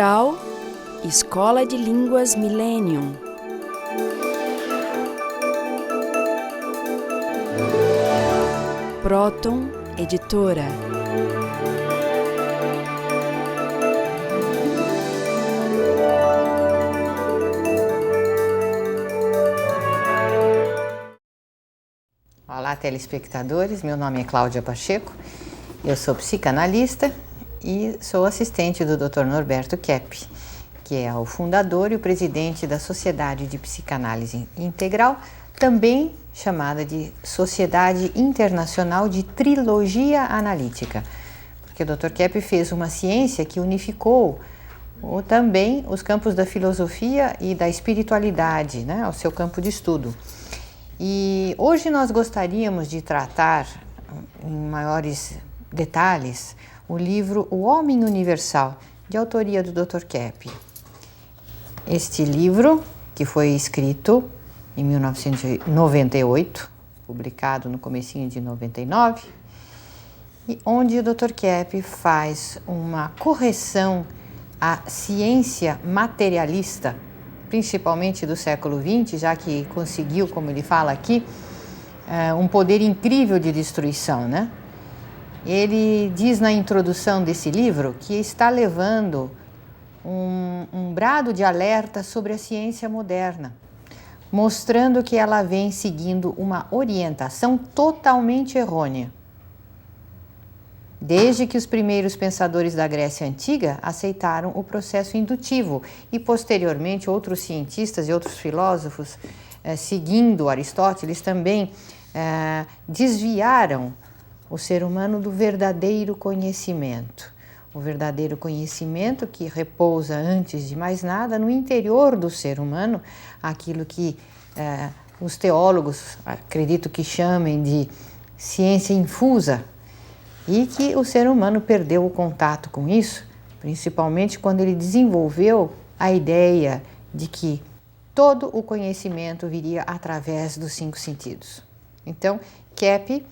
Editorial Escola de Línguas Millennium. Próton Editora. Olá, telespectadores. Meu nome é Cláudia Pacheco. Eu sou psicanalista e sou assistente do Dr. Norberto Kepp, que é o fundador e o presidente da Sociedade de Psicanálise Integral, também chamada de Sociedade Internacional de Trilogia Analítica, porque o Dr. Kepp fez uma ciência que unificou também os campos da filosofia e da espiritualidade, né, ao seu campo de estudo. E hoje nós gostaríamos de tratar em maiores detalhes o livro O Homem Universal, de autoria do Dr. Kepp. Este livro, que foi escrito em 1998, publicado no comecinho de 99, e onde o Dr. Kepp faz uma correção à ciência materialista, principalmente do século XX, já que conseguiu, como ele fala aqui, um poder incrível de destruição, né? Ele diz na introdução desse livro que está levando um brado de alerta sobre a ciência moderna, mostrando que ela vem seguindo uma orientação totalmente errônea. Desde que os primeiros pensadores da Grécia Antiga aceitaram o processo indutivo e, posteriormente, outros cientistas e outros filósofos, seguindo Aristóteles, também desviaram o ser humano do verdadeiro conhecimento. O verdadeiro conhecimento que repousa, antes de mais nada, no interior do ser humano, aquilo que os teólogos acredito que chamem de ciência infusa, e que o ser humano perdeu o contato com isso, principalmente quando ele desenvolveu a ideia de que todo o conhecimento viria através dos 5 sentidos. Então, Kepp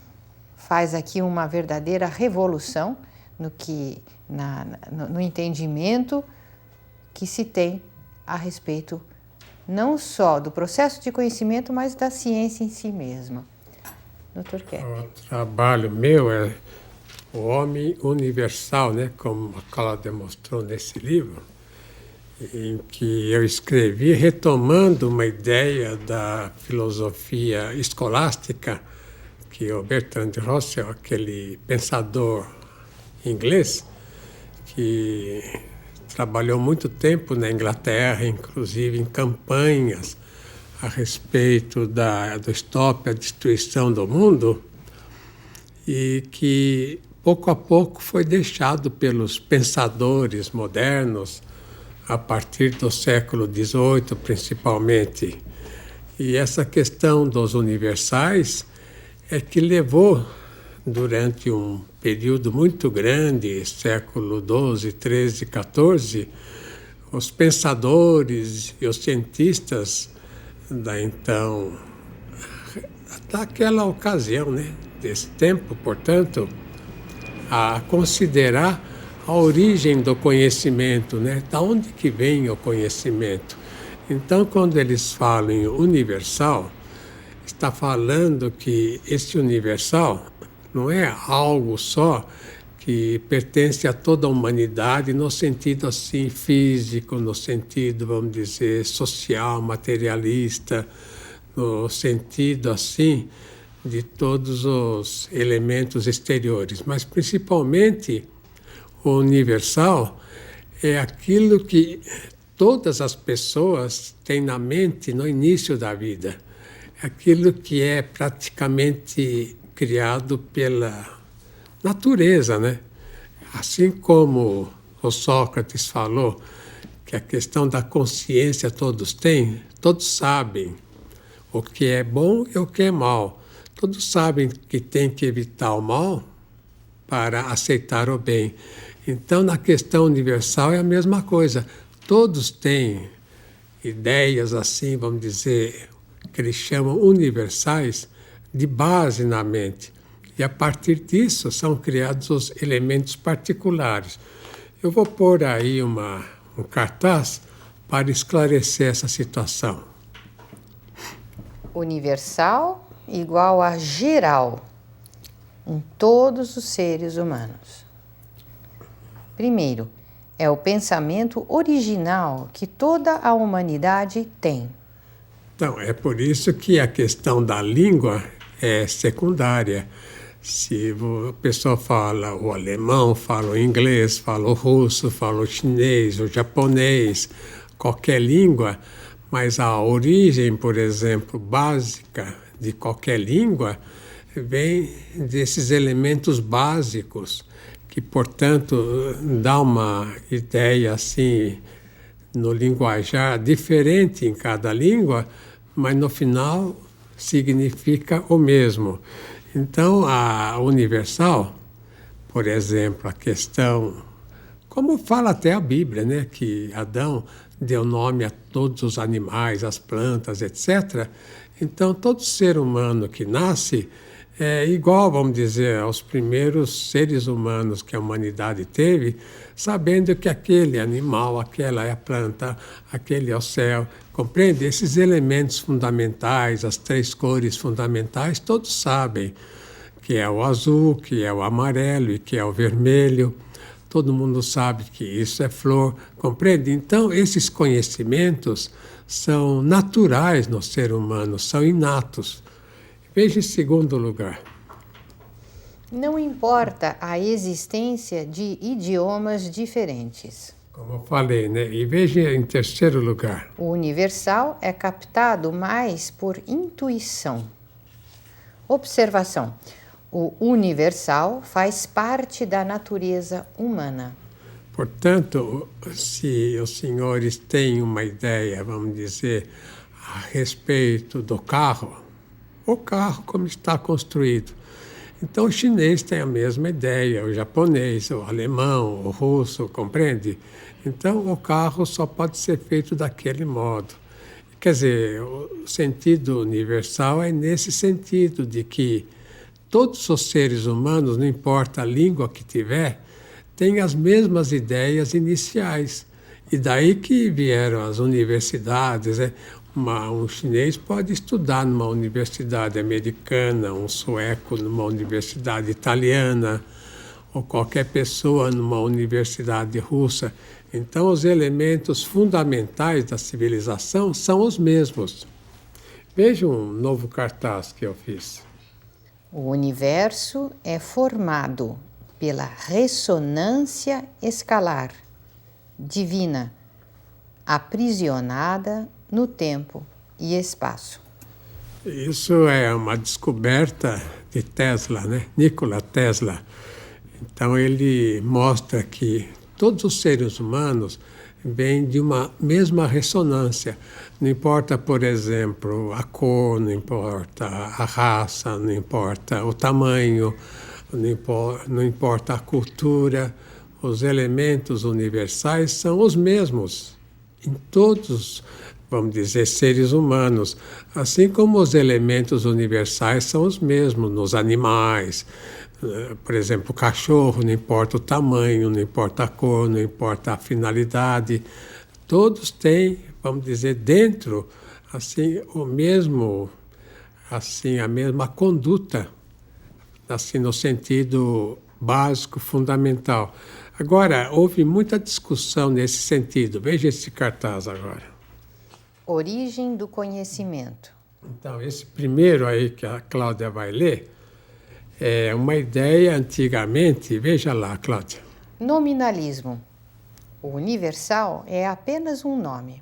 faz aqui uma verdadeira revolução no entendimento que se tem a respeito não só do processo de conhecimento, mas da ciência em si mesma. Dr. Kepp. O trabalho meu é o homem universal, né? Como a Cláudia demonstrou nesse livro, em que eu escrevi retomando uma ideia da filosofia escolástica que o Bertrand Russell, aquele pensador inglês, que trabalhou muito tempo na Inglaterra, inclusive em campanhas a respeito do stop à destruição do mundo, e que pouco a pouco foi deixado pelos pensadores modernos, a partir do século XVIII principalmente. E essa questão dos universais é que levou, durante um período muito grande, século XII, XIII, XIV, os pensadores e os cientistas daquela ocasião, né, desse tempo, portanto, a considerar a origem do conhecimento, né, da onde que vem o conhecimento. Então, quando eles falam em universal, está falando que esse universal não é algo só que pertence a toda a humanidade no sentido assim físico, no sentido, vamos dizer, social, materialista, no sentido assim de todos os elementos exteriores, mas principalmente o universal é aquilo que todas as pessoas têm na mente no início da vida, aquilo que é praticamente criado pela natureza, né? Assim como o Sócrates falou que a questão da consciência todos têm, todos sabem o que é bom e o que é mal. Todos sabem que tem que evitar o mal para aceitar o bem. Então, na questão universal é a mesma coisa. Todos têm ideias assim, vamos dizer, que eles chamam universais, de base na mente. E a partir disso são criados os elementos particulares. Eu vou pôr aí uma um cartaz para esclarecer essa situação. Universal igual a geral em todos os seres humanos. Primeiro, é o pensamento original que toda a humanidade tem. Então, é por isso que a questão da língua é secundária. Se a pessoa fala o alemão, fala o inglês, fala o russo, fala o chinês, o japonês, qualquer língua, mas a origem, por exemplo, básica de qualquer língua vem desses elementos básicos, que, portanto, dá uma ideia assim no linguajar diferente em cada língua, mas no final significa o mesmo. Então, a universal, por exemplo, a questão, como fala até a Bíblia, né, que Adão deu nome a todos os animais, as plantas, etc. Então, todo ser humano que nasce é igual, vamos dizer, aos primeiros seres humanos que a humanidade teve, sabendo que aquele animal, aquela é a planta, aquele é o céu, compreende? Esses elementos fundamentais, as 3 cores fundamentais, todos sabem que é o azul, que é o amarelo e que é o vermelho. Todo mundo sabe que isso é flor, compreende? Então, esses conhecimentos são naturais no ser humano, são inatos. Veja em segundo lugar. Não importa a existência de idiomas diferentes. Como eu falei, né? E veja em terceiro lugar. O universal é captado mais por intuição. Observação. O universal faz parte da natureza humana. Portanto, se os senhores têm uma ideia, vamos dizer, a respeito do carro, o carro como está construído. Então, o chinês tem a mesma ideia, o japonês, o alemão, o russo, compreende? Então, o carro só pode ser feito daquele modo. Quer dizer, o sentido universal é nesse sentido de que todos os seres humanos, não importa a língua que tiver, têm as mesmas ideias iniciais. E daí que vieram as universidades, né? Um chinês pode estudar numa universidade americana, um sueco numa universidade italiana, ou qualquer pessoa numa universidade russa. Então, os elementos fundamentais da civilização são os mesmos. Veja um novo cartaz que eu fiz. O universo é formado pela ressonância escalar, divina, aprisionada no tempo e espaço. Isso é uma descoberta de Tesla, né? Nikola Tesla. Então ele mostra que todos os seres humanos vêm de uma mesma ressonância. Não importa, por exemplo, a cor, não importa a raça, não importa o tamanho, não importa a cultura. Os elementos universais são os mesmos em todos, vamos dizer, seres humanos, assim como os elementos universais são os mesmos nos animais. Por exemplo, o cachorro, não importa o tamanho, não importa a cor, não importa a finalidade, todos têm, vamos dizer, dentro, assim, o mesmo, assim, a mesma conduta, assim, no sentido básico, fundamental. Agora, houve muita discussão nesse sentido. Veja esse cartaz agora. Origem do conhecimento. Então, esse primeiro aí que a Cláudia vai ler é uma ideia antigamente. Veja lá, Cláudia. Nominalismo. O universal é apenas um nome.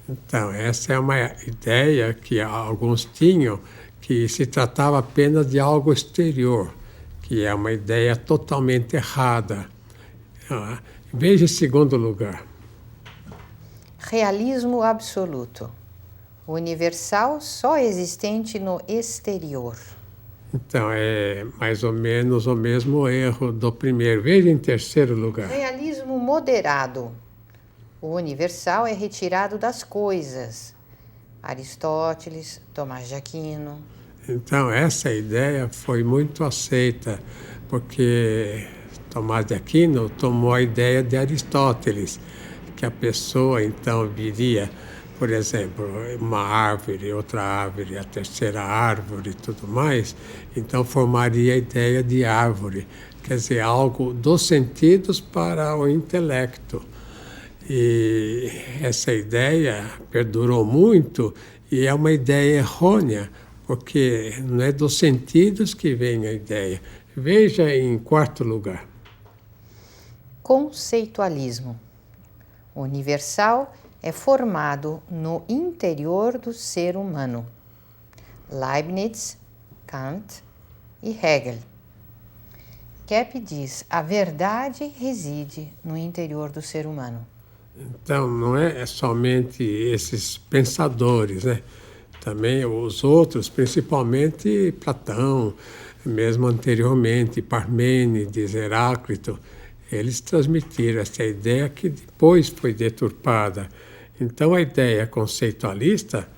Então, essa é uma ideia que alguns tinham, que se tratava apenas de algo exterior, que é uma ideia totalmente errada. Veja em segundo lugar. Realismo absoluto. O universal só existente no exterior. Então, é mais ou menos o mesmo erro do primeiro. Veja em terceiro lugar. Realismo moderado. O universal é retirado das coisas. Aristóteles, Tomás de Aquino. Então, essa ideia foi muito aceita, porque Tomás de Aquino tomou a ideia de Aristóteles, que a pessoa então viria, por exemplo, uma árvore, outra árvore, a terceira árvore e tudo mais, então formaria a ideia de árvore, quer dizer, algo dos sentidos para o intelecto. E essa ideia perdurou muito e é uma ideia errônea, porque não é dos sentidos que vem a ideia. Veja em quarto lugar. Conceitualismo. O universal é formado no interior do ser humano. Leibniz, Kant e Hegel. Kepp diz: a verdade reside no interior do ser humano. Então, não é somente esses pensadores, né? Também os outros, principalmente Platão, mesmo anteriormente, Parmênides, Heráclito, eles transmitiram essa ideia que depois foi deturpada. Então, a ideia conceitualista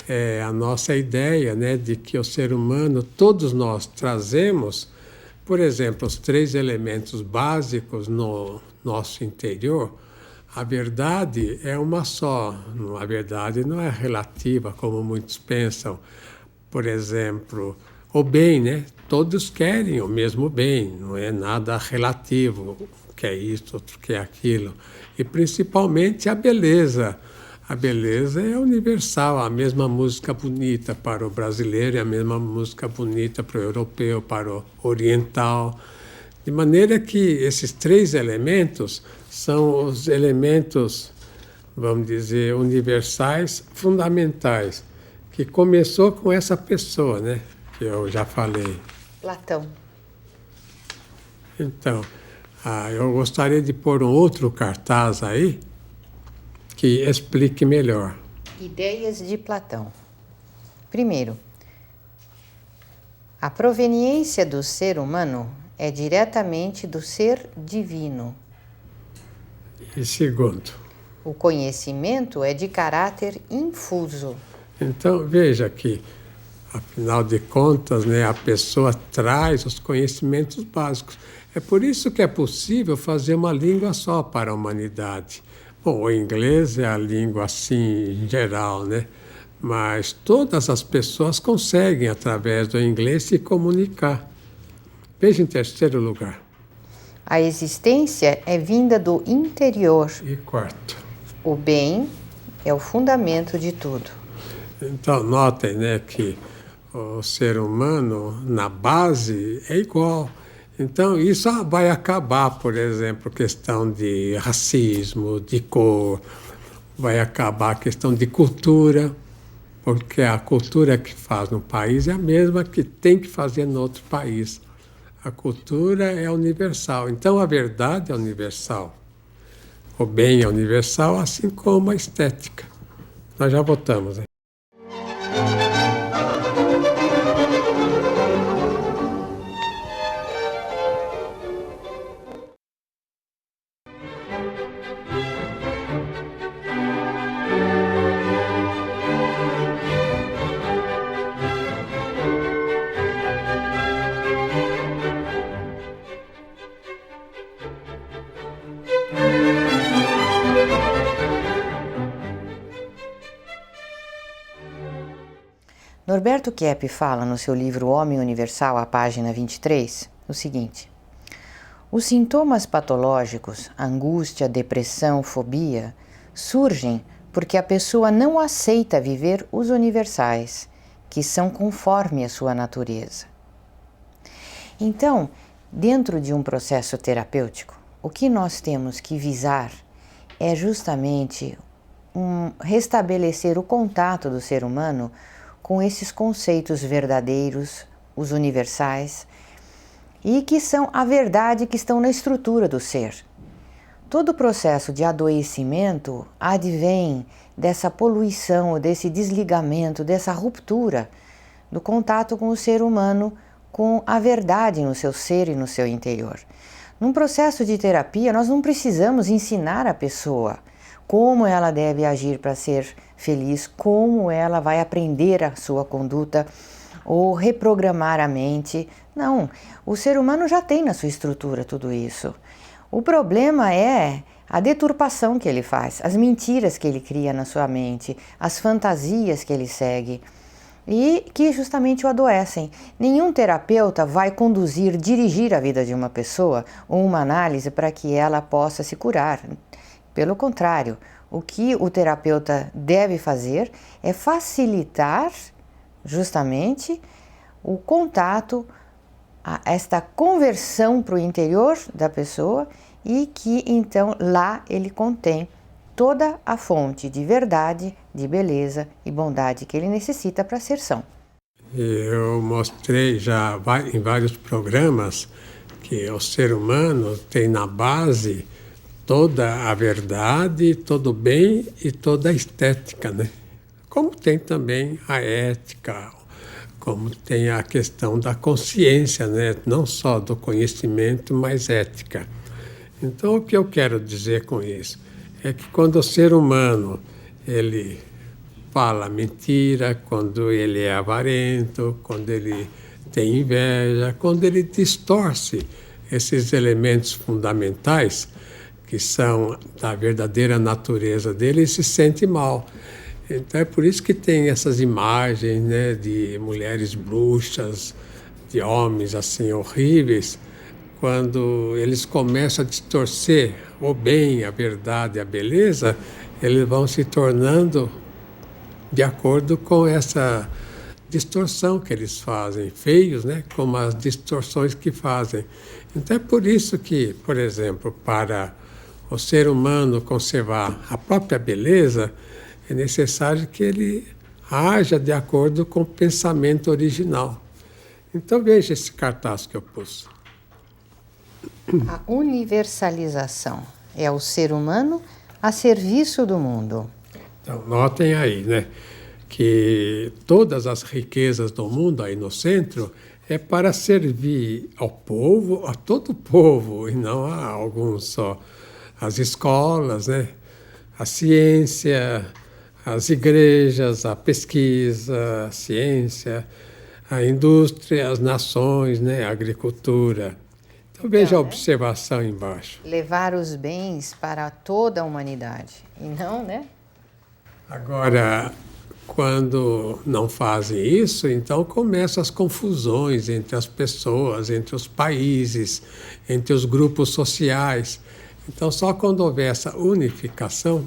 é a nossa ideia, né, de que o ser humano, todos nós trazemos, por exemplo, os 3 elementos básicos no nosso interior. A verdade é uma só. A verdade não é relativa, como muitos pensam. Por exemplo, o bem, né? Todos querem o mesmo bem, não é nada relativo, que é isso, outro que é aquilo. E principalmente a beleza. A beleza é universal, a mesma música bonita para o brasileiro, é a mesma música bonita para o europeu, para o oriental. De maneira que esses 3 elementos são os elementos, vamos dizer, universais, fundamentais, que começou com essa pessoa, né? Que eu já falei. Platão. Então, eu gostaria de pôr um outro cartaz aí que explique melhor. Ideias de Platão. Primeiro, a proveniência do ser humano é diretamente do ser divino. E segundo, o conhecimento é de caráter infuso. Então, veja que, afinal de contas, né, a pessoa traz os conhecimentos básicos. É por isso que é possível fazer uma língua só para a humanidade. Bom, o inglês é a língua assim, em geral, né? Mas todas as pessoas conseguem, através do inglês, se comunicar. Veja em terceiro lugar. A existência é vinda do interior. E quarto. O bem é o fundamento de tudo. Então, notem, né, que o ser humano, na base, é igual. Então, isso vai acabar, por exemplo, questão de racismo, de cor, vai acabar a questão de cultura, porque a cultura que faz no país é a mesma que tem que fazer no outro país. A cultura é universal, então a verdade é universal. O bem é universal, assim como a estética. Nós já votamos, né? Norberto Kepp fala no seu livro Homem Universal, à página 23, o seguinte: os sintomas patológicos, angústia, depressão, fobia, surgem porque a pessoa não aceita viver os universais, que são conforme a sua natureza. Então, dentro de um processo terapêutico, o que nós temos que visar é justamente restabelecer o contato do ser humano com esses conceitos verdadeiros, os universais, e que são a verdade que estão na estrutura do ser. Todo o processo de adoecimento advém dessa poluição, desse desligamento, dessa ruptura do contato com o ser humano, com a verdade no seu ser e no seu interior. Num processo de terapia, nós não precisamos ensinar a pessoa como ela deve agir para ser feliz, como ela vai aprender a sua conduta ou reprogramar a mente. Não, o ser humano já tem na sua estrutura tudo isso. O problema é a deturpação que ele faz, as mentiras que ele cria na sua mente, as fantasias que ele segue e que justamente o adoecem. Nenhum terapeuta vai dirigir a vida de uma pessoa ou uma análise para que ela possa se curar. Pelo contrário, o que o terapeuta deve fazer é facilitar justamente o contato, esta conversão para o interior da pessoa e que então lá ele contém toda a fonte de verdade, de beleza e bondade que ele necessita para ser são. Eu mostrei já em vários programas que o ser humano tem na base toda a verdade, todo o bem e toda a estética, né? Como tem também a ética, como tem a questão da consciência, né? Não só do conhecimento, mas ética. Então, o que eu quero dizer com isso é que quando o ser humano ele fala mentira, quando ele é avarento, quando ele tem inveja, quando ele distorce esses elementos fundamentais que são da verdadeira natureza dele, ele se sente mal. Então é por isso que tem essas imagens, né, de mulheres bruxas, de homens assim horríveis. Quando eles começam a distorcer o bem, a verdade, a beleza, eles vão se tornando de acordo com essa distorção que eles fazem, feios, né, como as distorções que fazem. Então é por isso que, por exemplo, para o ser humano conservar a própria beleza, é necessário que ele haja de acordo com o pensamento original. Então veja esse cartaz que eu pus. A universalização é o ser humano a serviço do mundo. Então, notem aí, né, que todas as riquezas do mundo aí no centro é para servir ao povo, a todo o povo, e não a alguns só. As escolas, né, a ciência, as igrejas, a pesquisa, a ciência, a indústria, as nações, né, a agricultura. Então veja a observação embaixo. Levar os bens para toda a humanidade, e não, né? Agora, quando não fazem isso, então começam as confusões entre as pessoas, entre os países, entre os grupos sociais. Então, só quando houver essa unificação,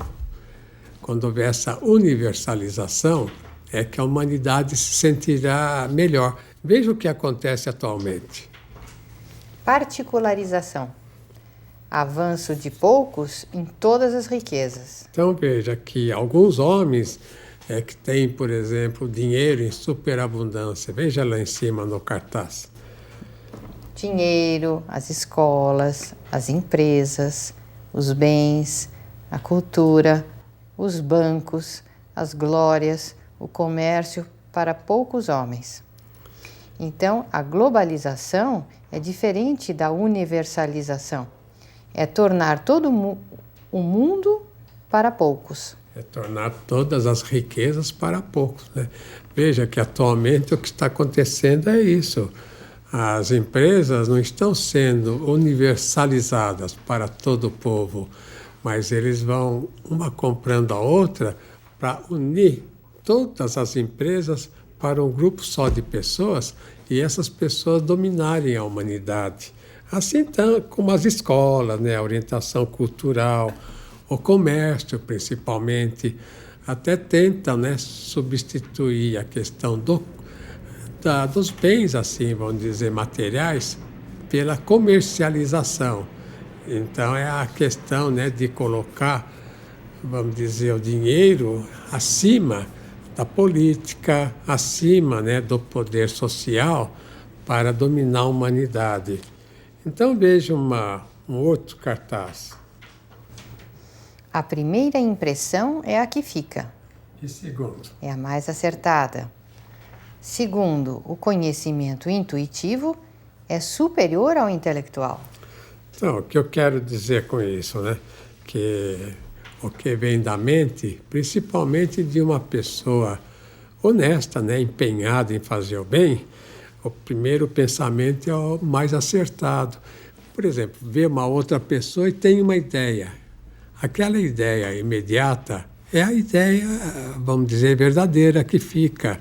quando houver essa universalização, é que a humanidade se sentirá melhor. Veja o que acontece atualmente. Particularização. Avanço de poucos em todas as riquezas. Então, veja que alguns homens que têm, por exemplo, dinheiro em superabundância. Veja lá em cima no cartaz. Dinheiro, as escolas, as empresas, os bens, a cultura, os bancos, as glórias, o comércio para poucos homens. Então, a globalização é diferente da universalização. É tornar todo o mundo para poucos. É tornar todas as riquezas para poucos, né? Veja que atualmente o que está acontecendo é isso. As empresas não estão sendo universalizadas para todo o povo, mas eles vão uma comprando a outra para unir todas as empresas para um grupo só de pessoas e essas pessoas dominarem a humanidade. Assim como as escolas, né, a orientação cultural, o comércio principalmente, até tentam, né, substituir a questão dos bens, assim, vamos dizer, materiais, pela comercialização. Então é a questão, né, de colocar, vamos dizer, o dinheiro acima da política, acima, né, do poder social para dominar a humanidade. Então veja um outro cartaz. A primeira impressão é a que fica. E segundo? É a mais acertada. Segundo, o conhecimento intuitivo é superior ao intelectual. Então, o que eu quero dizer com isso, né? Que o que vem da mente, principalmente de uma pessoa honesta, né? Empenhada em fazer o bem, o primeiro pensamento é o mais acertado. Por exemplo, ver uma outra pessoa e tem uma ideia. Aquela ideia imediata é a ideia, vamos dizer, verdadeira que fica.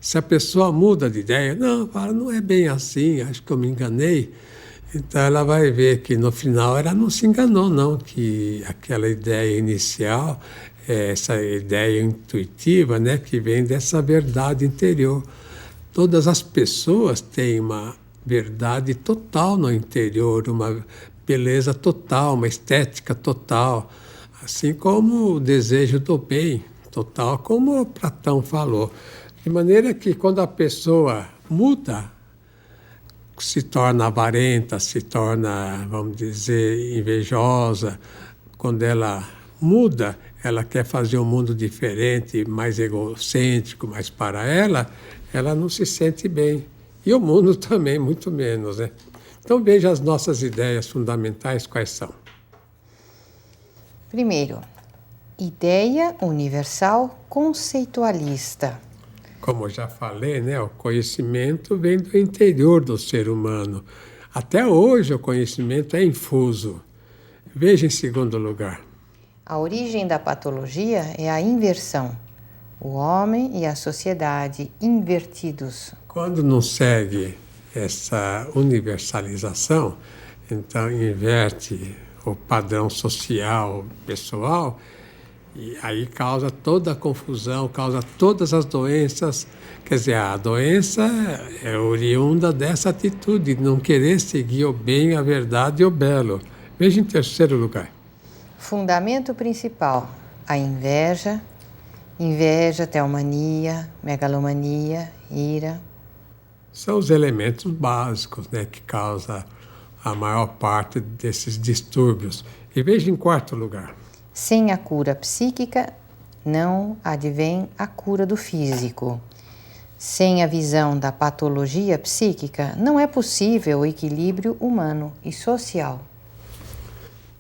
Se a pessoa muda de ideia, não, fala, não é bem assim, acho que eu me enganei. Então ela vai ver que no final ela não se enganou, não, que aquela ideia inicial, essa ideia intuitiva, né, que vem dessa verdade interior. Todas as pessoas têm uma verdade total no interior, uma beleza total, uma estética total, assim como o desejo do bem total, como Platão falou. De maneira que quando a pessoa muda, se torna avarenta, se torna, vamos dizer, invejosa, quando ela muda, ela quer fazer um mundo diferente, mais egocêntrico, mas para ela não se sente bem. E o mundo também, muito menos, né? Então veja as nossas ideias fundamentais, quais são. Primeiro, ideia universal conceitualista. Como eu já falei, né, o conhecimento vem do interior do ser humano. Até hoje o conhecimento é infuso. Veja em segundo lugar. A origem da patologia é a inversão. O homem e a sociedade invertidos. Quando não segue essa universalização, então inverte o padrão social, pessoal, e aí causa toda a confusão, causa todas as doenças. Quer dizer, a doença é oriunda dessa atitude, de não querer seguir o bem, a verdade e o belo. Veja em terceiro lugar. Fundamento principal, a inveja, teomania, megalomania, ira. São os elementos básicos, né, que causam a maior parte desses distúrbios. E veja em quarto lugar. Sem a cura psíquica, não advém a cura do físico. Sem a visão da patologia psíquica, não é possível o equilíbrio humano e social.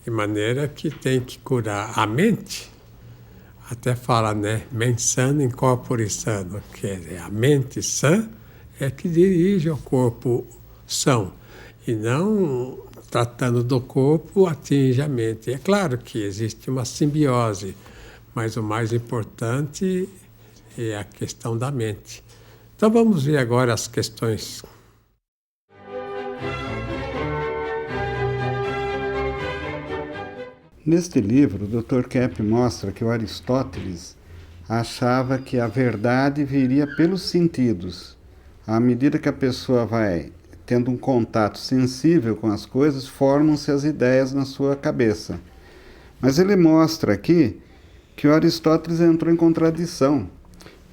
De maneira que tem que curar a mente. Até fala, né, mens sana in corpore sano, quer dizer, a mente sã é que dirige o corpo são, e não tratando do corpo atinge a mente. É claro que existe uma simbiose, mas o mais importante é a questão da mente. Então vamos ver agora as questões. Neste livro, o Dr. Kepp mostra que o Aristóteles achava que a verdade viria pelos sentidos. À medida que a pessoa vai tendo um contato sensível com as coisas, formam-se as ideias na sua cabeça. Mas ele mostra aqui que o Aristóteles entrou em contradição,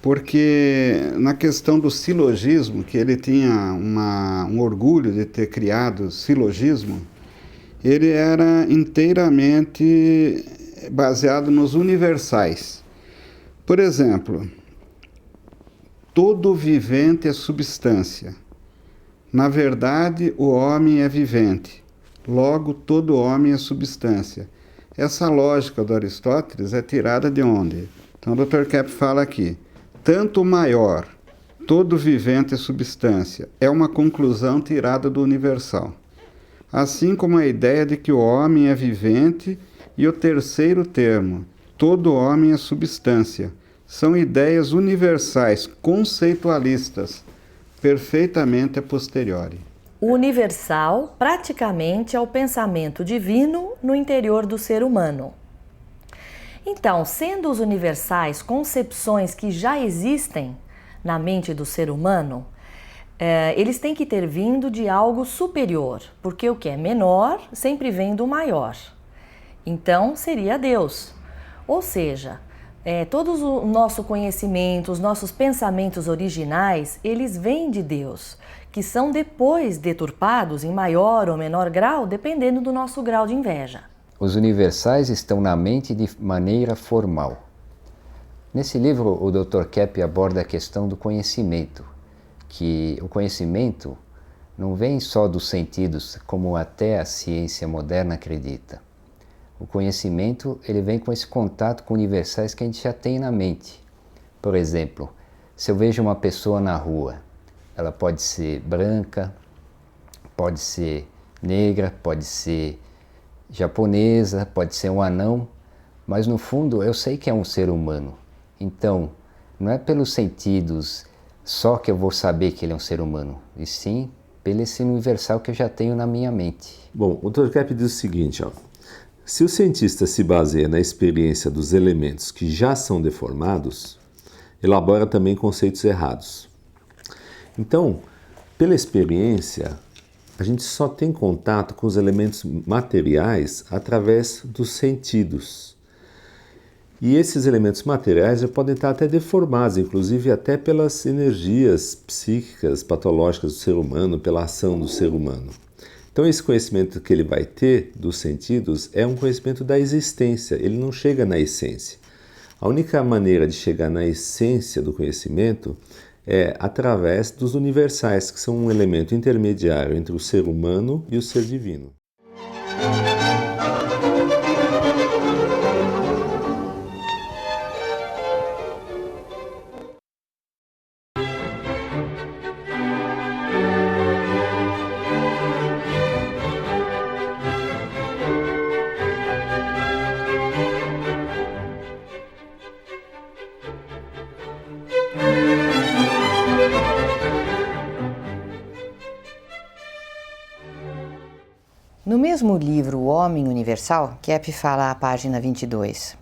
porque na questão do silogismo, que ele tinha um orgulho de ter criado o silogismo, ele era inteiramente baseado nos universais. Por exemplo, todo vivente é substância. Na verdade, o homem é vivente. Logo, todo homem é substância. Essa lógica do Aristóteles é tirada de onde? Então, o Dr. Kepp fala aqui, tanto o maior, todo vivente é substância, é uma conclusão tirada do universal. Assim como a ideia de que o homem é vivente e o terceiro termo, todo homem é substância, são ideias universais, conceitualistas, perfeitamente a posteriori. O universal praticamente é o pensamento divino no interior do ser humano. Então, sendo os universais concepções que já existem na mente do ser humano, eles têm que ter vindo de algo superior, porque o que é menor sempre vem do maior. Então, seria Deus. Ou seja, todo o nosso conhecimento, os nossos pensamentos originais, eles vêm de Deus, que são depois deturpados em maior ou menor grau, dependendo do nosso grau de inveja. Os universais estão na mente de maneira formal. Nesse livro, o Dr. Kepp aborda a questão do conhecimento, que o conhecimento não vem só dos sentidos, como até a ciência moderna acredita. O conhecimento ele vem com esse contato com universais que a gente já tem na mente. Por exemplo, se eu vejo uma pessoa na rua, ela pode ser branca, pode ser negra, pode ser japonesa, pode ser um anão, mas no fundo eu sei que é um ser humano. Então, não é pelos sentidos só que eu vou saber que ele é um ser humano, e sim pelo esse universal que eu já tenho na minha mente. Bom, o Dr. Kepp diz o seguinte, ó. Se o cientista se baseia na experiência dos elementos que já são deformados, elabora também conceitos errados. Então, pela experiência, a gente só tem contato com os elementos materiais através dos sentidos. E esses elementos materiais já podem estar até deformados, inclusive até pelas energias psíquicas, patológicas do ser humano, pela ação do ser humano. Então esse conhecimento que ele vai ter dos sentidos é um conhecimento da existência, ele não chega na essência. A única maneira de chegar na essência do conhecimento é através dos universais, que são um elemento intermediário entre o ser humano e o ser divino. No mesmo livro O Homem Universal, Kepp fala à página 22.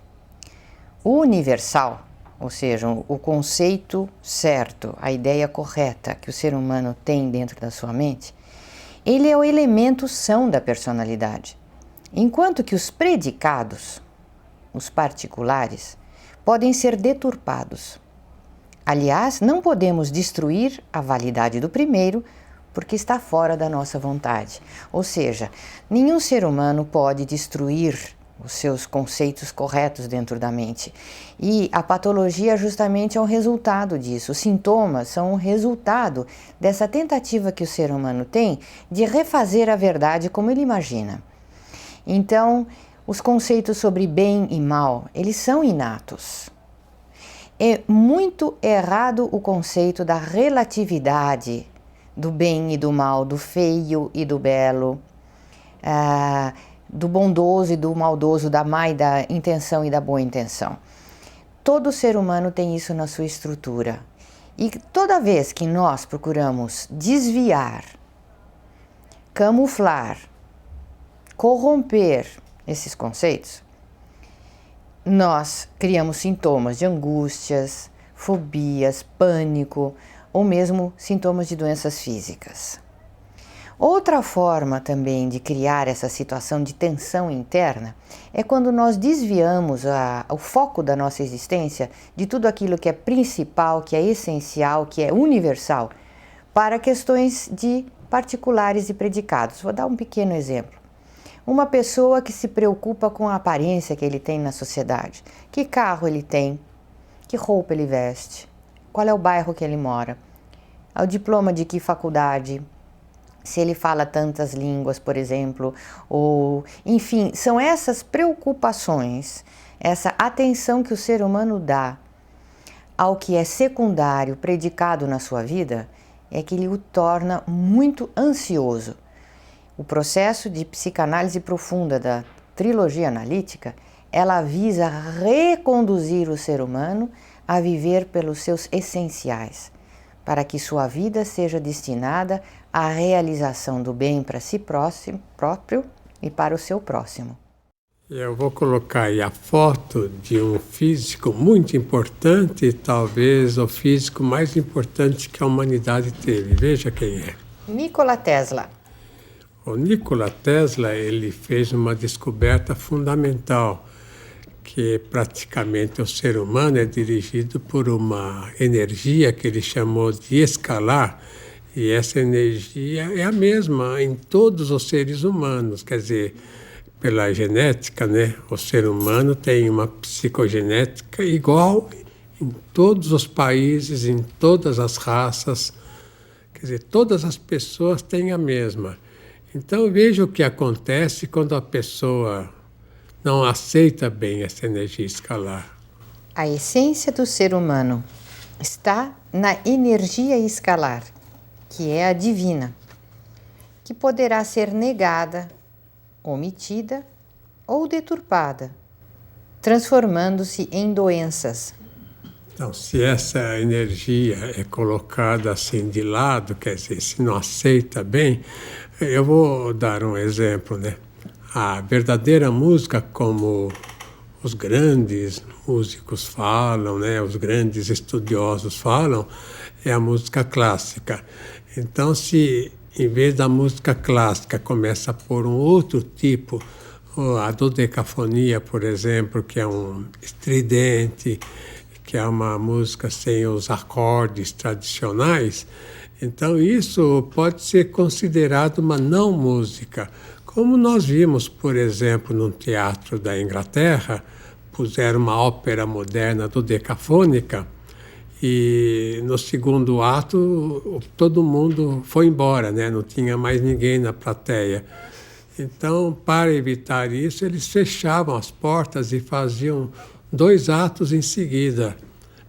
O universal, ou seja, o conceito certo, a ideia correta que o ser humano tem dentro da sua mente, ele é o elemento são da personalidade. Enquanto que os predicados, os particulares, podem ser deturpados. Aliás, não podemos destruir a validade do primeiro, porque está fora da nossa vontade. Ou seja, nenhum ser humano pode destruir os seus conceitos corretos dentro da mente. E a patologia justamente é um resultado disso. Os sintomas são um resultado dessa tentativa que o ser humano tem de refazer a verdade como ele imagina. Então, os conceitos sobre bem e mal, eles são inatos. É muito errado o conceito da relatividade do bem e do mal, do feio e do belo, do bondoso e do maldoso, da má e da intenção e da boa intenção. Todo ser humano tem isso na sua estrutura. E toda vez que nós procuramos desviar, camuflar, corromper esses conceitos, nós criamos sintomas de angústias, fobias, pânico, ou mesmo sintomas de doenças físicas. Outra forma também de criar essa situação de tensão interna é quando nós desviamos o foco da nossa existência de tudo aquilo que é principal, que é essencial, que é universal, para questões de particulares e predicados. Vou dar um pequeno exemplo. Uma pessoa que se preocupa com a aparência que ele tem na sociedade. Que carro ele tem? Que roupa ele veste? Qual é o bairro que ele mora? O diploma de que faculdade? Se ele fala tantas línguas, por exemplo, ou enfim, são essas preocupações, essa atenção que o ser humano dá ao que é secundário, predicado na sua vida, é que ele o torna muito ansioso. O processo de psicanálise profunda da trilogia analítica, ela visa reconduzir o ser humano a viver pelos seus essenciais, para que sua vida seja destinada à realização do bem para si próprio e para o seu próximo. Eu vou colocar aí a foto de um físico muito importante, talvez o físico mais importante que a humanidade teve. Veja quem é. Nikola Tesla. O Nikola Tesla, ele fez uma descoberta fundamental, que praticamente o ser humano é dirigido por uma energia que ele chamou de escalar, e essa energia é a mesma em todos os seres humanos, quer dizer, pela genética, né? O ser humano tem uma psicogenética igual em todos os países, em todas as raças, quer dizer, todas as pessoas têm a mesma. Então veja o que acontece quando a pessoa não aceita bem essa energia escalar. A essência do ser humano está na energia escalar, que é a divina, que poderá ser negada, omitida ou deturpada, transformando-se em doenças. Então, se essa energia é colocada assim de lado, quer dizer, se não aceita bem, eu vou dar um exemplo, né? A verdadeira música, como os grandes músicos falam, né? Os grandes estudiosos falam, é a música clássica. Então, se em vez da música clássica começa por um outro tipo, a dodecafonia, por exemplo, que é um estridente, que é uma música sem os acordes tradicionais, então isso pode ser considerado uma não música. Como nós vimos, por exemplo, no teatro da Inglaterra, puseram uma ópera moderna dodecafônica e no segundo ato todo mundo foi embora, né? Não tinha mais ninguém na plateia. Então, para evitar isso, eles fechavam as portas e faziam 2 atos em seguida,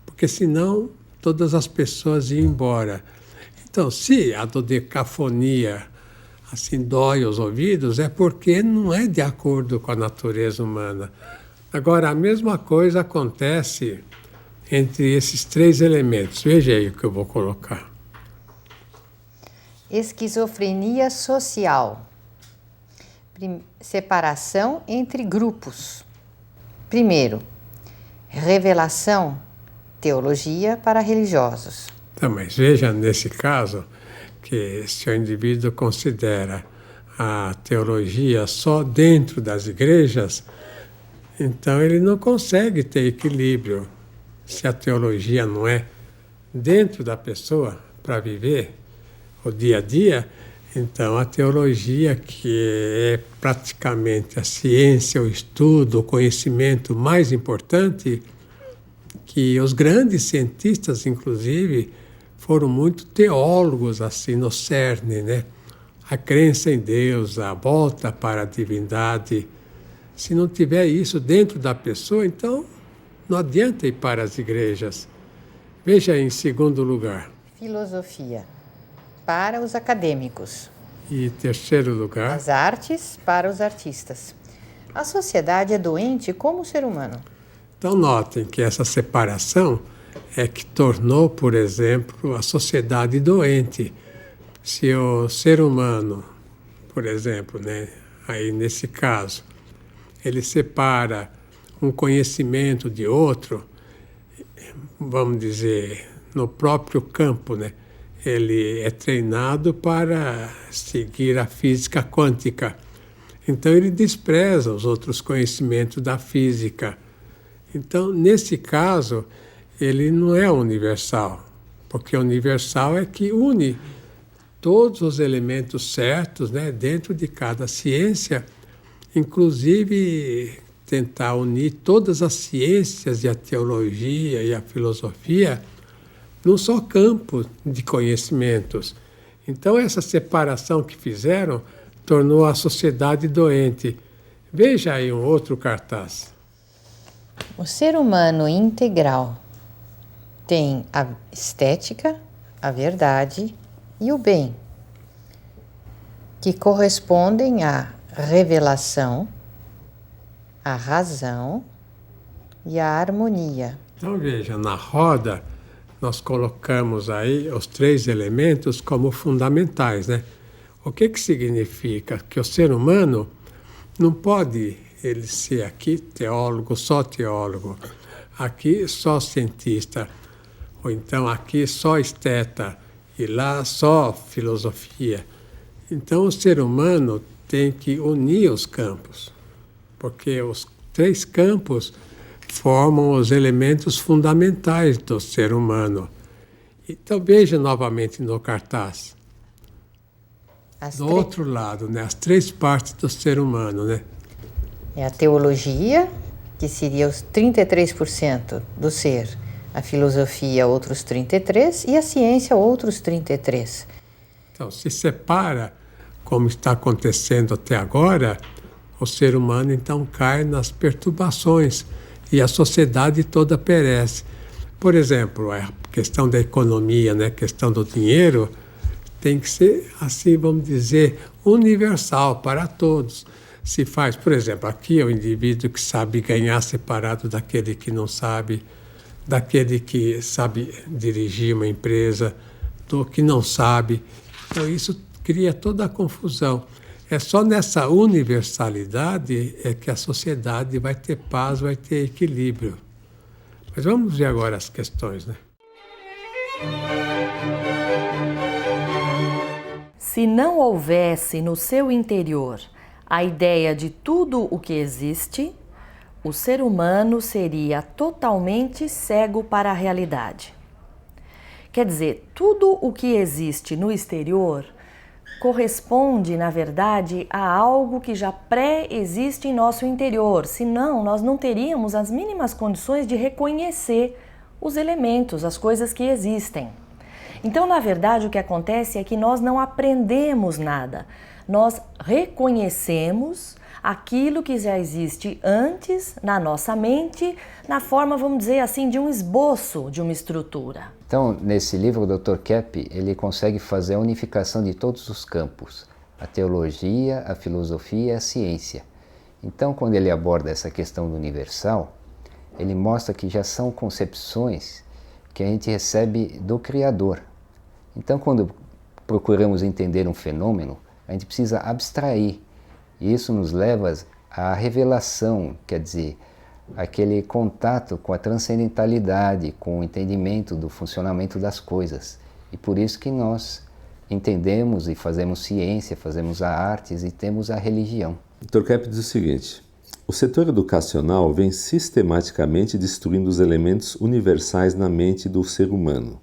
porque senão todas as pessoas iam embora. Então, se a dodecafonia assim dói os ouvidos, é porque não é de acordo com a natureza humana. Agora, a mesma coisa acontece entre esses 3 elementos. Veja aí o que eu vou colocar. Esquizofrenia social. Separação entre grupos. Primeiro, revelação, teologia para religiosos. Então, mas veja nesse caso que se o indivíduo considera a teologia só dentro das igrejas, então ele não consegue ter equilíbrio. Se a teologia não é dentro da pessoa para viver o dia a dia, então a teologia, que é praticamente a ciência, o estudo, o conhecimento mais importante, que os grandes cientistas, inclusive, foram muito teólogos assim no cerne, né? A crença em Deus, a volta para a divindade. Se não tiver isso dentro da pessoa, então não adianta ir para as igrejas. Veja em segundo lugar. Filosofia, para os acadêmicos. E terceiro lugar. As artes, para os artistas. A sociedade é doente como o ser humano. Então notem que essa separação é que tornou, por exemplo, a sociedade doente. Se o ser humano, por exemplo, né, aí nesse caso, ele separa um conhecimento de outro, vamos dizer, no próprio campo, né, ele é treinado para seguir a física quântica. Então ele despreza os outros conhecimentos da física. Então, nesse caso, ele não é universal, porque o universal é que une todos os elementos certos, né, dentro de cada ciência, inclusive tentar unir todas as ciências e a teologia e a filosofia num só campo de conhecimentos. Então, essa separação que fizeram tornou a sociedade doente. Veja aí um outro cartaz. O ser humano integral tem a estética, a verdade e o bem, que correspondem à revelação, à razão e à harmonia. Então veja, na roda nós colocamos aí os 3 elementos como fundamentais, né? O que significa? Que o ser humano não pode ele ser aqui teólogo, só teólogo, aqui só cientista, ou então aqui só esteta e lá só filosofia. Então o ser humano tem que unir os campos, porque os 3 campos formam os elementos fundamentais do ser humano. Então veja novamente no cartaz. Do outro lado, né? As 3 partes do ser humano, né? É a teologia, que seria os 33% do ser, a filosofia, outros 33%, e a ciência, outros 33%. Então, se separa, como está acontecendo até agora, o ser humano então cai nas perturbações e a sociedade toda perece. Por exemplo, a questão da economia, né, a questão do dinheiro, tem que ser, assim, vamos dizer, universal para todos. se faz, por exemplo, aqui é o indivíduo que sabe ganhar separado daquele que não sabe, daquele que sabe dirigir uma empresa, do que não sabe. Então isso cria toda a confusão. É só nessa universalidade é que a sociedade vai ter paz, vai ter equilíbrio. Mas vamos ver agora as questões, né? Se não houvesse no seu interior a ideia de tudo o que existe, o ser humano seria totalmente cego para a realidade. Quer dizer, tudo o que existe no exterior corresponde, na verdade, a algo que já pré-existe em nosso interior, senão nós não teríamos as mínimas condições de reconhecer os elementos, as coisas que existem. Então, na verdade, o que acontece é que nós não aprendemos nada, nós reconhecemos aquilo que já existe antes na nossa mente, na forma, vamos dizer assim, de um esboço de uma estrutura. Então, nesse livro, o Dr. Kepp, ele consegue fazer a unificação de todos os campos, a teologia, a filosofia e a ciência. Então, quando ele aborda essa questão do universal, ele mostra que já são concepções que a gente recebe do Criador. Então, quando procuramos entender um fenômeno, a gente precisa abstrair. E isso nos leva à revelação, quer dizer, aquele contato com a transcendentalidade, com o entendimento do funcionamento das coisas. E por isso que nós entendemos e fazemos ciência, fazemos a artes e temos a religião. Dr. Kepp diz o seguinte: o setor educacional vem sistematicamente destruindo os elementos universais na mente do ser humano.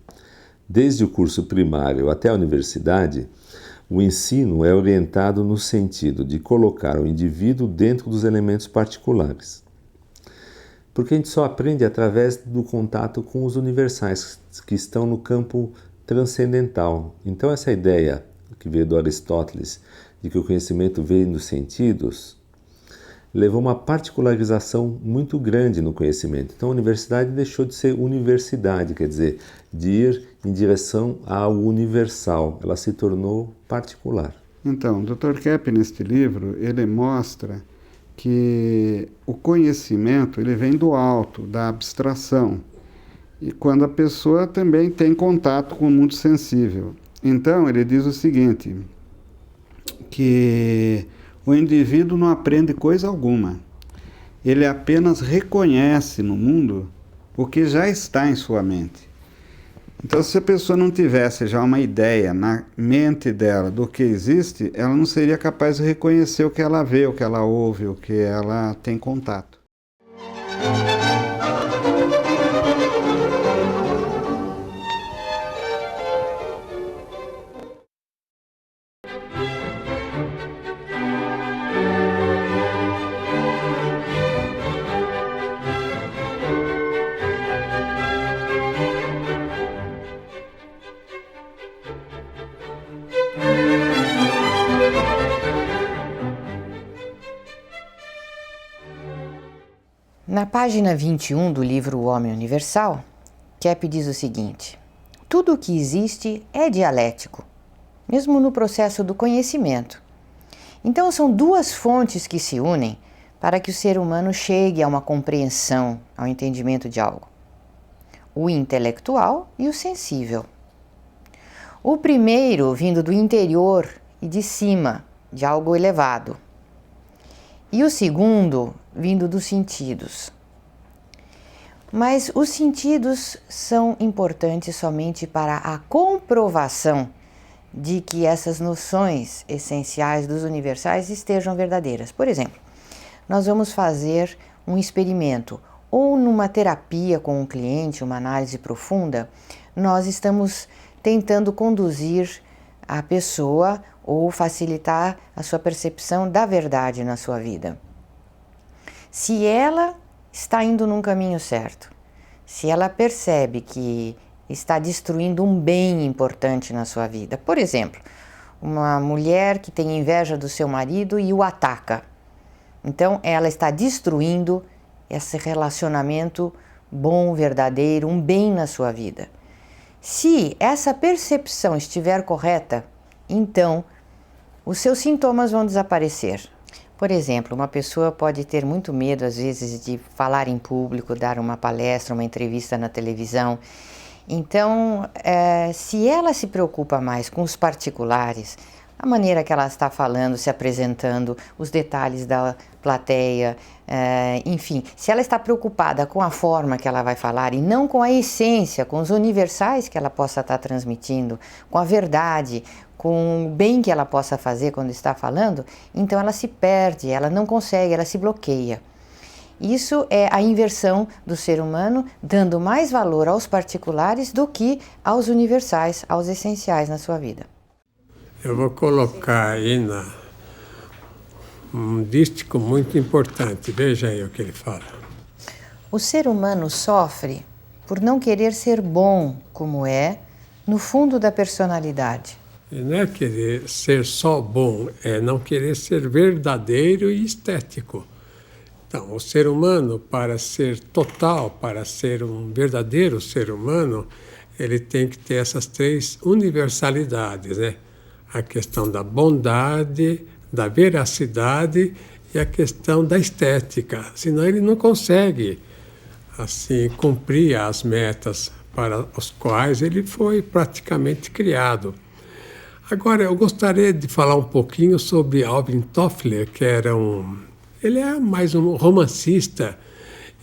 Desde o curso primário até a universidade, o ensino é orientado no sentido de colocar o indivíduo dentro dos elementos particulares. Porque a gente só aprende através do contato com os universais que estão no campo transcendental. Então essa ideia que veio do Aristóteles de que o conhecimento vem dos sentidos levou uma particularização muito grande no conhecimento. Então a universidade deixou de ser universidade, quer dizer, de ir em direção ao universal. Ela se tornou particular. Então, o Dr. Kepp, neste livro, ele mostra que o conhecimento ele vem do alto, da abstração, e quando a pessoa também tem contato com o mundo sensível. Então, ele diz o seguinte, que o indivíduo não aprende coisa alguma, ele apenas reconhece no mundo o que já está em sua mente. Então, se a pessoa não tivesse já uma ideia na mente dela do que existe, ela não seria capaz de reconhecer o que ela vê, o que ela ouve, o que ela tem contato. Na página 21 do livro O Homem Universal, Kepp diz o seguinte: tudo o que existe é dialético, mesmo no processo do conhecimento. Então são duas fontes que se unem para que o ser humano chegue a uma compreensão, ao entendimento de algo: o intelectual e o sensível. O primeiro vindo do interior e de cima, de algo elevado, e o segundo vindo dos sentidos. Mas os sentidos são importantes somente para a comprovação de que essas noções essenciais dos universais estejam verdadeiras. Por exemplo, nós vamos fazer um experimento ou numa terapia com um cliente, uma análise profunda, nós estamos tentando conduzir a pessoa ou facilitar a sua percepção da verdade na sua vida. Se ela está indo num caminho certo, se ela percebe que está destruindo um bem importante na sua vida, por exemplo, uma mulher que tem inveja do seu marido e o ataca, então ela está destruindo esse relacionamento bom, verdadeiro, um bem na sua vida. Se essa percepção estiver correta, então os seus sintomas vão desaparecer. Por exemplo, uma pessoa pode ter muito medo, às vezes, de falar em público, dar uma palestra, uma entrevista na televisão. Então, se ela se preocupa mais com os particulares, a maneira que ela está falando, se apresentando, os detalhes da plateia, enfim, se ela está preocupada com a forma que ela vai falar e não com a essência, com os universais que ela possa estar transmitindo, com a verdade, com o bem que ela possa fazer quando está falando, então ela se perde, ela não consegue, ela se bloqueia. Isso é a inversão do ser humano, dando mais valor aos particulares do que aos universais, aos essenciais na sua vida. Eu vou colocar aí um dístico muito importante, veja aí o que ele fala. O ser humano sofre por não querer ser bom como é, no fundo da personalidade. E não é querer ser só bom, é não querer ser verdadeiro e estético. Então, o ser humano, para ser total, para ser um verdadeiro ser humano, ele tem que ter essas 3 universalidades, né? A questão da bondade, da veracidade e a questão da estética. Senão ele não consegue, assim, cumprir as metas para as quais ele foi praticamente criado. Agora, eu gostaria de falar um pouquinho sobre Alvin Toffler, que ele é mais um romancista,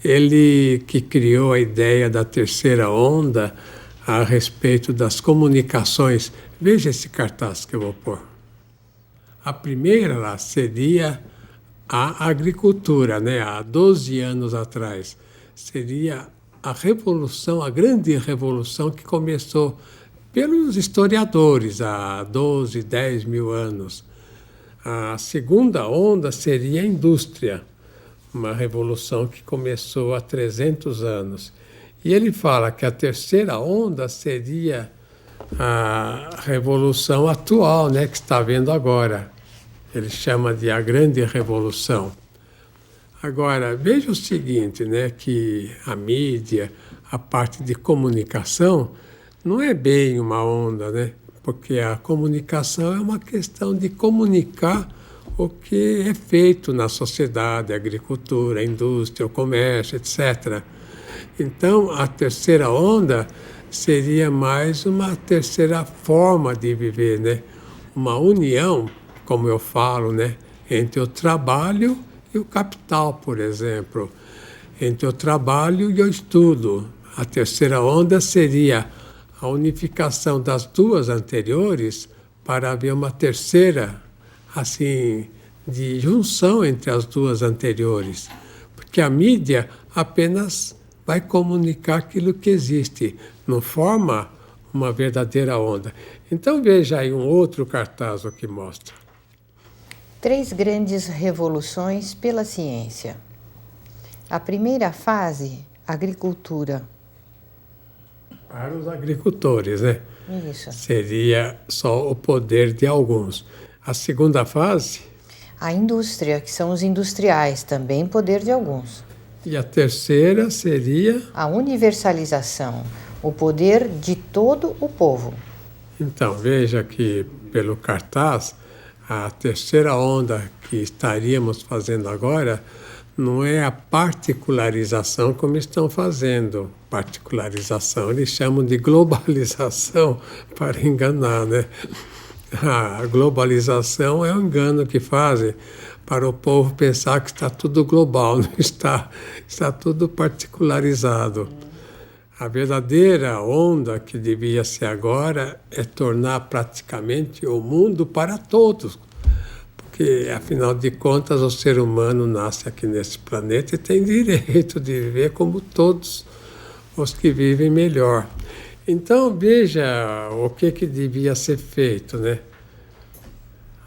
ele que criou a ideia da terceira onda a respeito das comunicações. Veja esse cartaz que eu vou pôr. A primeira lá seria a agricultura, né? Há 12 anos atrás. Seria a revolução, a grande revolução que começou pelos historiadores há 12, 10 mil anos. A segunda onda seria a indústria, uma revolução que começou há 300 anos. E ele fala que a terceira onda seria a revolução atual, né, que está vendo agora. Ele chama de a grande revolução. Agora, veja o seguinte, né, que a mídia, a parte de comunicação, não é bem uma onda, né? Porque a comunicação é uma questão de comunicar o que é feito na sociedade, a agricultura, a indústria, o comércio, etc. Então, a terceira onda seria mais uma terceira forma de viver, né? Uma união, como eu falo, né? Entre o trabalho e o capital, por exemplo. Entre o trabalho e o estudo. A terceira onda seria a unificação das 2 anteriores para haver uma terceira, assim, de junção entre as 2 anteriores. Porque a mídia apenas vai comunicar aquilo que existe, não forma uma verdadeira onda. Então veja aí um outro cartaz que mostra. 3 grandes revoluções pela ciência. A primeira fase, agricultura. Para os agricultores, né? Isso. Seria só o poder de alguns. A segunda fase? A indústria, que são os industriais, também poder de alguns. E a terceira seria? A universalização, o poder de todo o povo. Então, veja que pelo cartaz, a terceira onda que estaríamos fazendo agora não é a particularização como estão fazendo. Particularização, eles chamam de globalização para enganar, né? A globalização é um engano que fazem para o povo pensar que está tudo global, não está, está tudo particularizado. A verdadeira onda que devia ser agora é tornar praticamente o mundo para todos. Porque, afinal de contas, o ser humano nasce aqui nesse planeta e tem direito de viver como todos os que vivem melhor. Então, veja o que devia ser feito, né?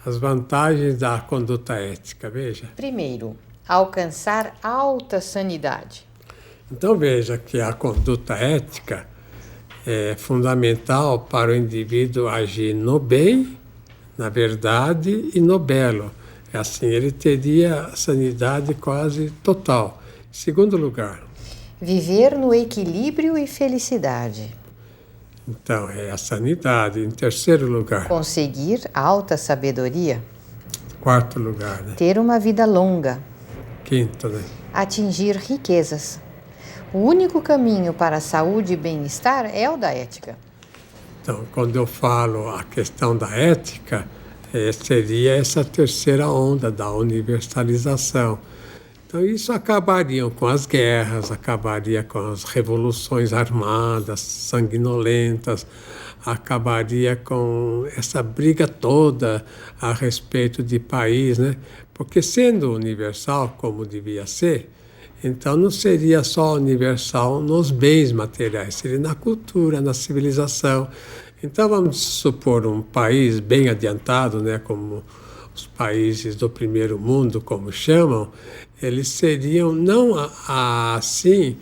As vantagens da conduta ética, veja. Primeiro, alcançar alta sanidade. Então, veja que a conduta ética é fundamental para o indivíduo agir no bem, na verdade e no belo. Assim, ele teria sanidade quase total. Em segundo lugar, viver no equilíbrio e felicidade. Então, é a sanidade. Em terceiro lugar, conseguir alta sabedoria. Quarto lugar, né? Ter uma vida longa. Quinto, né? Atingir riquezas. O único caminho para a saúde e bem-estar é o da ética. Então, quando eu falo a questão da ética, seria essa terceira onda da universalização. Então, isso acabaria com as guerras, acabaria com as revoluções armadas, sanguinolentas, acabaria com essa briga toda a respeito de país, né? Porque sendo universal, como devia ser, então não seria só universal nos bens materiais, seria na cultura, na civilização. Então vamos supor um país bem adiantado, né, como os países do primeiro mundo, como chamam, eles seriam não assim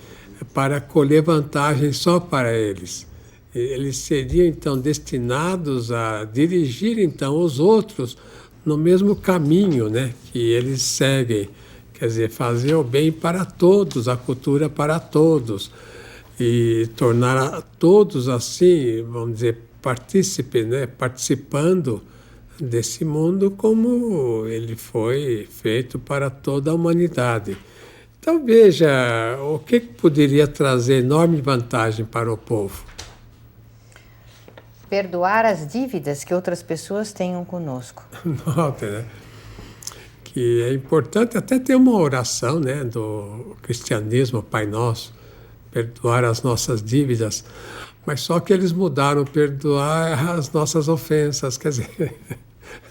para colher vantagem só para eles. Eles seriam então destinados a dirigir então os outros no mesmo caminho, né, que eles seguem. Quer dizer, fazer o bem para todos, a cultura para todos. E tornar todos assim, vamos dizer, partícipes, né, participando desse mundo como ele foi feito para toda a humanidade. Então veja, o que poderia trazer enorme vantagem para o povo? Perdoar as dívidas que outras pessoas tenham conosco. Nota, né? Que é importante até ter uma oração, né, do cristianismo, Pai Nosso, perdoar as nossas dívidas, mas só que eles mudaram, perdoar as nossas ofensas, quer dizer,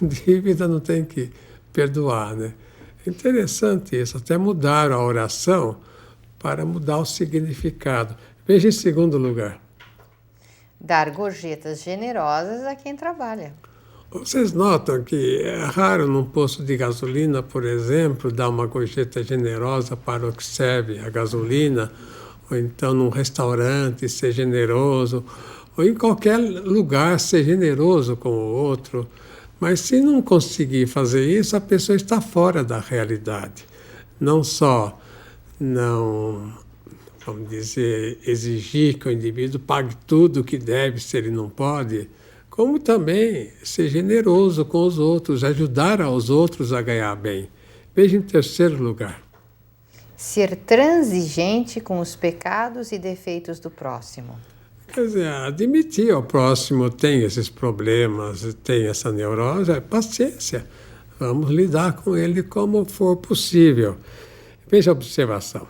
dívida não tem que perdoar, né? Interessante isso, até mudaram a oração para mudar o significado. Veja em segundo lugar. Dar gorjetas generosas a quem trabalha. Vocês notam que é raro num posto de gasolina, por exemplo, dar uma gorjeta generosa para o que serve a gasolina, ou então num restaurante ser generoso, ou em qualquer lugar ser generoso com o outro. Mas se não conseguir fazer isso, a pessoa está fora da realidade. Não só não, vamos dizer, exigir que o indivíduo pague tudo o que deve se ele não pode, como também ser generoso com os outros, ajudar aos outros a ganhar bem. Veja em terceiro lugar. Ser transigente com os pecados e defeitos do próximo. Quer dizer, admitir o próximo tem esses problemas, tem essa neurose, é paciência. Vamos lidar com ele como for possível. Veja a observação.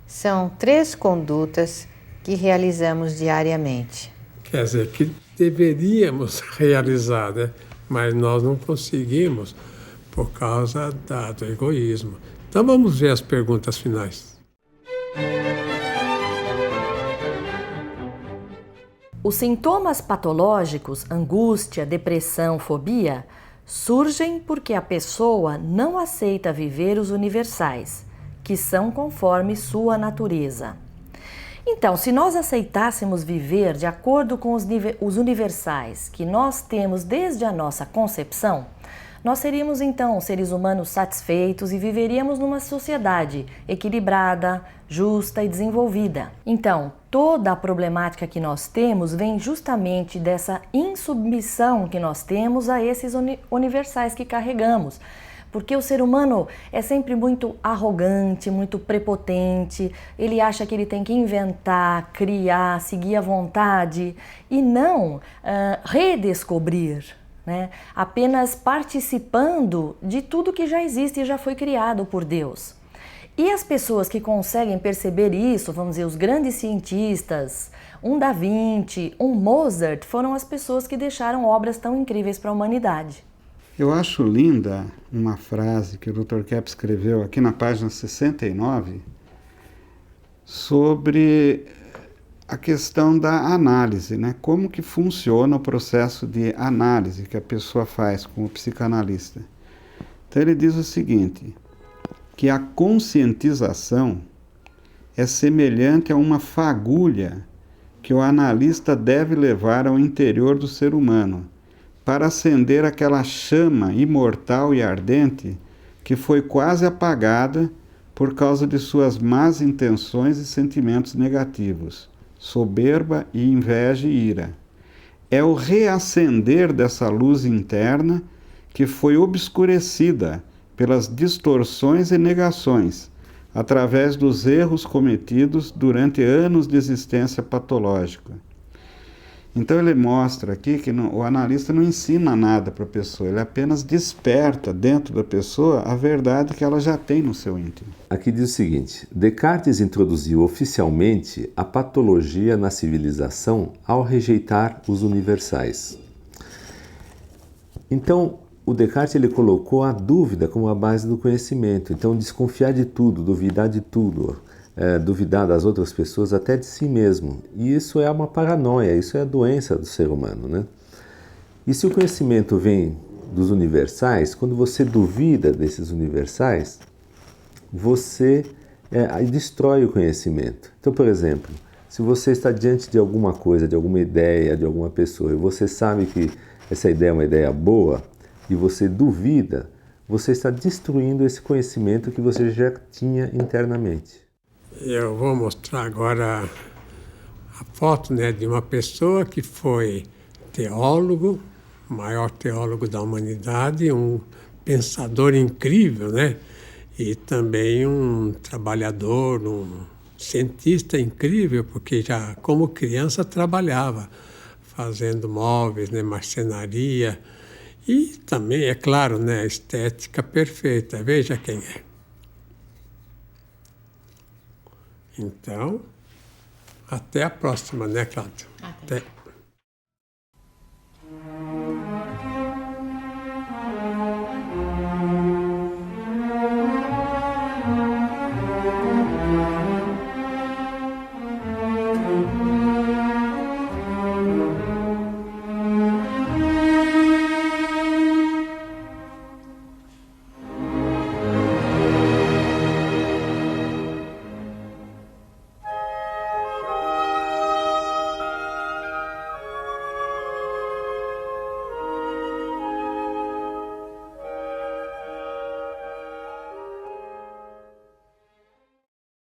São 3 condutas que realizamos diariamente. Quer dizer, que deveríamos realizar, né? Mas nós não conseguimos por causa do egoísmo. Então vamos ver as perguntas finais. Os sintomas patológicos, angústia, depressão, fobia, surgem porque a pessoa não aceita viver os universais, que são conforme sua natureza. Então, se nós aceitássemos viver de acordo com os universais que nós temos desde a nossa concepção, nós seríamos então seres humanos satisfeitos e viveríamos numa sociedade equilibrada, justa e desenvolvida. Então, toda a problemática que nós temos vem justamente dessa insubmissão que nós temos a esses universais que carregamos. Porque o ser humano é sempre muito arrogante, muito prepotente, ele acha que ele tem que inventar, criar, seguir à vontade e não redescobrir, né? Apenas participando de tudo que já existe e já foi criado por Deus. E as pessoas que conseguem perceber isso, vamos dizer, os grandes cientistas, um Da Vinci, um Mozart, foram as pessoas que deixaram obras tão incríveis para a humanidade. Eu acho linda uma frase que o Dr. Kepp escreveu aqui na página 69 sobre a questão da análise, né? Como que funciona o processo de análise que a pessoa faz com o psicanalista. Então ele diz o seguinte, que a conscientização é semelhante a uma fagulha que o analista deve levar ao interior do ser humano, para acender aquela chama imortal e ardente que foi quase apagada por causa de suas más intenções e sentimentos negativos, soberba e inveja e ira. É o reacender dessa luz interna que foi obscurecida pelas distorções e negações, através dos erros cometidos durante anos de existência patológica. Então ele mostra aqui que o analista não ensina nada para a pessoa, ele apenas desperta dentro da pessoa a verdade que ela já tem no seu íntimo. Aqui diz o seguinte: Descartes introduziu oficialmente a patologia na civilização ao rejeitar os universais. Então, o Descartes ele colocou a dúvida como a base do conhecimento. Então, desconfiar de tudo, duvidar de tudo, duvidar das outras pessoas, até de si mesmo. E isso é uma paranoia, isso é a doença do ser humano, né? E se o conhecimento vem dos universais, quando você duvida desses universais, você destrói o conhecimento. Então, por exemplo, se você está diante de alguma coisa, de alguma ideia, de alguma pessoa, e você sabe que essa ideia é uma ideia boa, e você duvida, você está destruindo esse conhecimento que você já tinha internamente. Eu vou mostrar agora a foto, né, de uma pessoa que foi teólogo, o maior teólogo da humanidade, um pensador incrível, né? E também um trabalhador, um cientista incrível, porque já como criança trabalhava fazendo móveis, né, marcenaria. E também, é claro, né, a estética perfeita. Veja quem é. Então, até a próxima, né, Cláudio? Até.